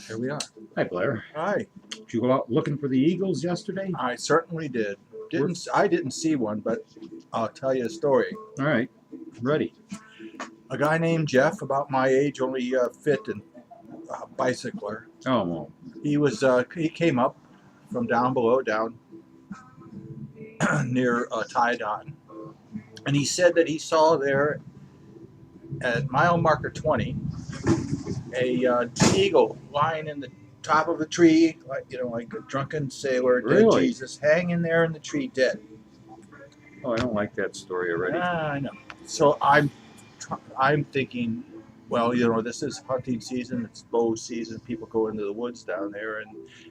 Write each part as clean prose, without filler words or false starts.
Here we are. Hi, Blair. Hi. Did you go out looking for the Eagles yesterday? I certainly did. I didn't see one, but I'll tell you a story. All right, ready. A guy named Jeff, about my age, only fit and bicycler. Oh, well, He came up from down below, down near Tiadon, and he said that he saw there at mile marker 20 a eagle lying in the top of a tree, like a drunken sailor, dead Really? Jesus, hanging there in the tree, dead. oh, I don't like that story already. I know. So I'm thinking, well, this is hunting season. It's bow season. People go into the woods down there,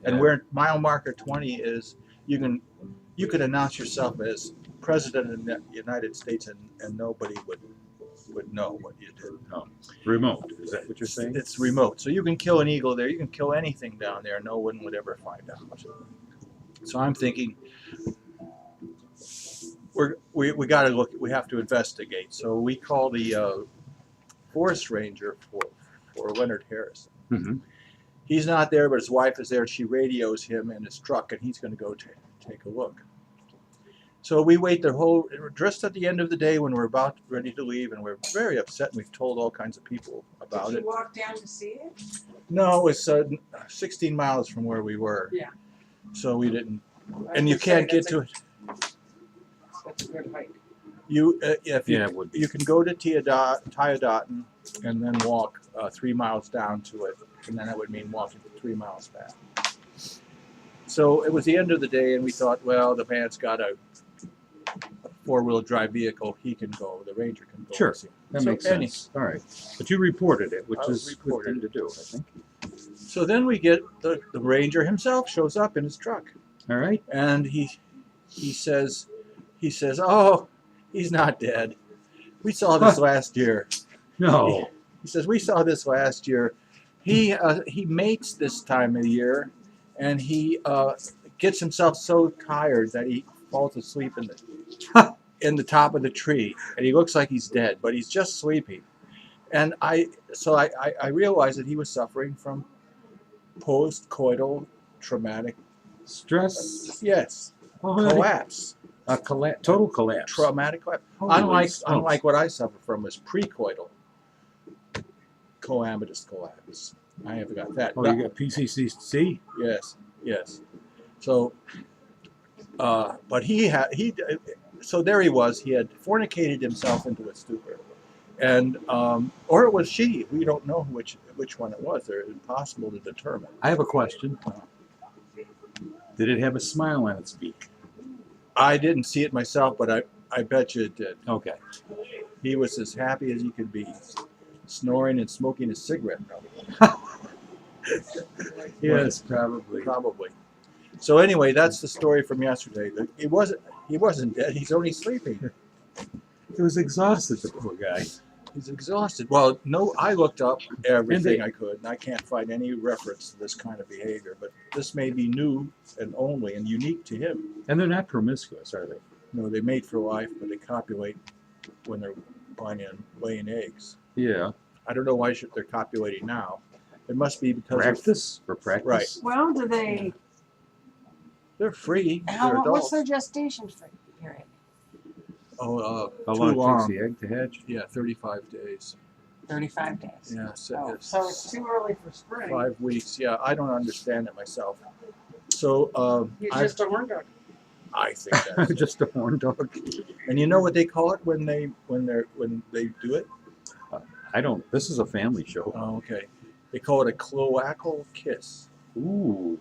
and where mile marker 20 is, you could announce yourself as president of the United States, and nobody would know what you did. Oh, remote. Is that what you're saying? It's remote, so you can kill an eagle there. You can kill anything down there. No one would ever find out. So I'm thinking, we got to look. We have to investigate. So we call the forest ranger for Leonard Harrison. Mm-hmm. He's not there, but his wife is there. She radios him in his truck, and he's going to go take a look. So we wait just at the end of the day when we're about ready to leave, and we're very upset. And we've told all kinds of people about it. Did you walk down to see it? No, it was 16 miles from where we were. Yeah. So we didn't, and you can't get to it. That's a good hike. You It would be. you can go to Tiadaten and then walk 3 miles down to it, and then that would mean walking 3 miles back. So it was the end of the day, and we thought, well, the man's got a four-wheel drive vehicle. He can go. The ranger can go. Sure, that makes sense. All right, but you reported it, which is a good thing to do, I think. So then we get the ranger himself shows up in his truck, All right. and he says, oh, he's not dead. We saw this last year. No. He says, we saw this last year. He mates this time of year, and he gets himself so tired that he falls asleep in the top of the tree, and he looks like he's dead, but he's just sleeping. And I realized that he was suffering from post-coital traumatic Stress. yes, collapse. Total collapse. Traumatic collapse. Holy smokes. Unlike what I suffer from was pre-coital calamitous collapse. I haven't got that. Oh, you got PCCC? Yes. So, but so there he was. He had fornicated himself into a stupor, and or it was she. We don't know which one it was. They're impossible to determine. I have a question. Did it have a smile on its beak? I didn't see it myself, but I bet you it did. Okay. He was as happy as he could be, snoring and smoking a cigarette, probably. Yes, probably. Probably. So anyway, that's the story from yesterday. He wasn't dead. He's only sleeping. He was exhausted, the poor guy. He's exhausted. Well, no, I looked up everything I could, and I can't find any reference to this kind of behavior. But this may be new and only and unique to him. And they're not promiscuous, are they? No, they mate for life, but they copulate when they're laying eggs. Yeah. I don't know why they're copulating now. It must be because Practice? For practice? Right. Well, do they? they're free. They're What's adults. their gestation period? Oh, How too long long. it takes the egg to hatch? Yeah, 35 days. 35 days. Yeah, So it's too early for spring. 5 weeks. Yeah, I don't understand it myself. So He's just a horn dog. I think that's Just a horn dog. And you know what they call it when they do it? I don't. This is a family show. Oh, okay. They call it a cloacal kiss. Ooh.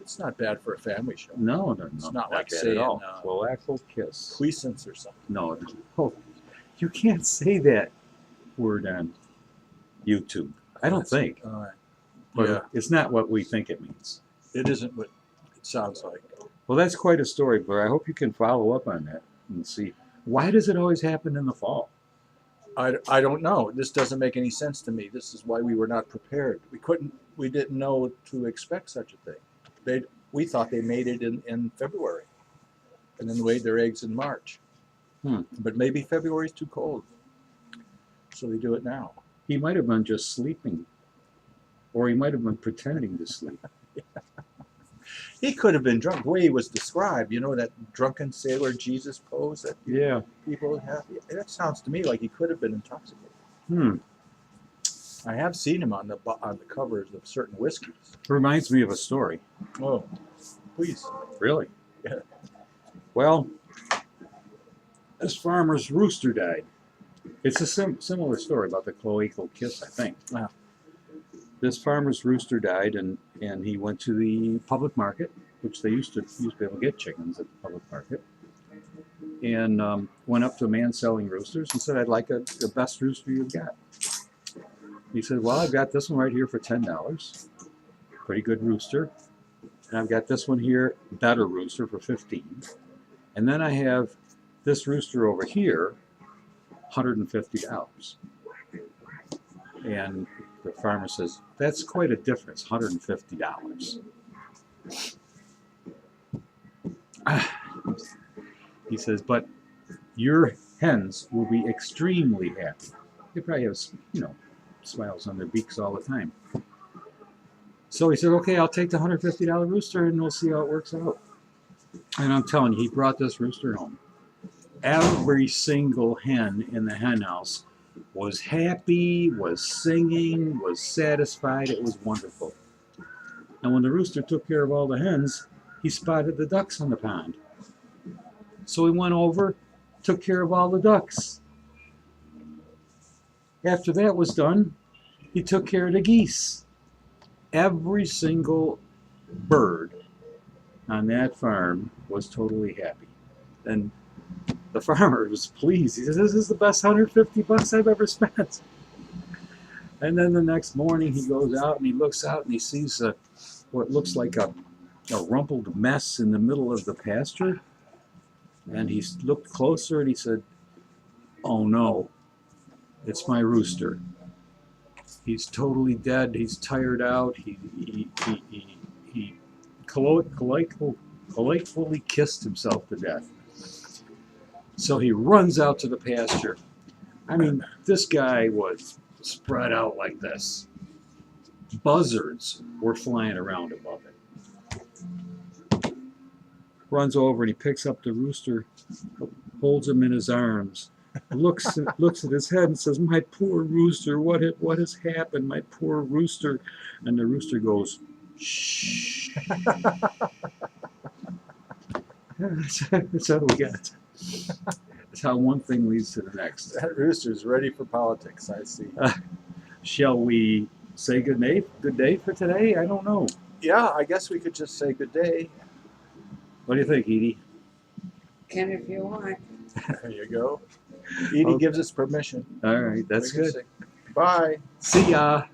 It's not bad for a family show. No, It's not like bad saying, at all. Cloacal kiss. Puissance or something. No. Oh, you can't say that word on YouTube. I don't think. But Yeah, it's not what we think it means. it isn't what it sounds like. Well, that's quite a story, Blair. I hope you can follow up on that and see. Why does it always happen in the fall? I don't know. This doesn't make any sense to me. This is why we were not prepared. We didn't know to expect such a thing. We thought they mated in February and then laid their eggs in March. But maybe February's too cold. So they do it now. He might have been just sleeping. Or he might have been pretending to sleep. He could have been drunk. The way he was described, you know, that drunken sailor Jesus pose that Yeah. people have. That sounds to me like he could have been intoxicated. Hmm. I have seen him on the covers of certain whiskeys. Reminds me of a story. Oh, please. Really? Yeah. Well, this farmer's rooster died. It's a similar story about the cloacal kiss, I think. Wow. This farmer's rooster died, and he went to the public market, which they used to be able to get chickens at the public market, and went up to a man selling roosters and said, "I'd like the best rooster you've got." He said, "Well, I've got this one right here for $10, pretty good rooster, and I've got this one here, better rooster, for $15, and then I have this rooster over here, $150. And the farmer says, "That's quite a difference, $150. He says, "But your hens will be extremely happy. They probably have, smiles on their beaks all the time." So he said, "Okay, I'll take the $150 rooster and we'll see how it works out." And I'm telling you, he brought this rooster home. Every single hen in the hen house was happy, was singing, was satisfied. It was wonderful. And when the rooster took care of all the hens, he spotted the ducks on the pond. So he went over, took care of all the ducks. After that was done, he took care of the geese. Every single bird on that farm was totally happy. And the farmer was pleased. He said, "This is the best $150 I've ever spent." And then the next morning he goes out and he looks out and he sees what looks like a rumpled mess in the middle of the pasture. And he looked closer and he said, "Oh no, it's my rooster. He's totally dead. He's tired out. He colloquially kissed himself to death." So he runs out to the pasture. I mean, this guy was spread out like this. Buzzards were flying around above it. Runs over and he picks up the rooster, holds him in his arms, looks at his head and says, "My poor rooster, what has happened? My poor rooster." And the rooster goes, "Shh." That's how we got. That's how one thing leads to the next. That rooster's ready for politics, I see. Shall we say good day for today? I don't know. Yeah, I guess we could just say good day. What do you think, Edie? Can if you want. There you go. Edie Okay. gives us permission. All right, that's We can good. say, bye. See ya.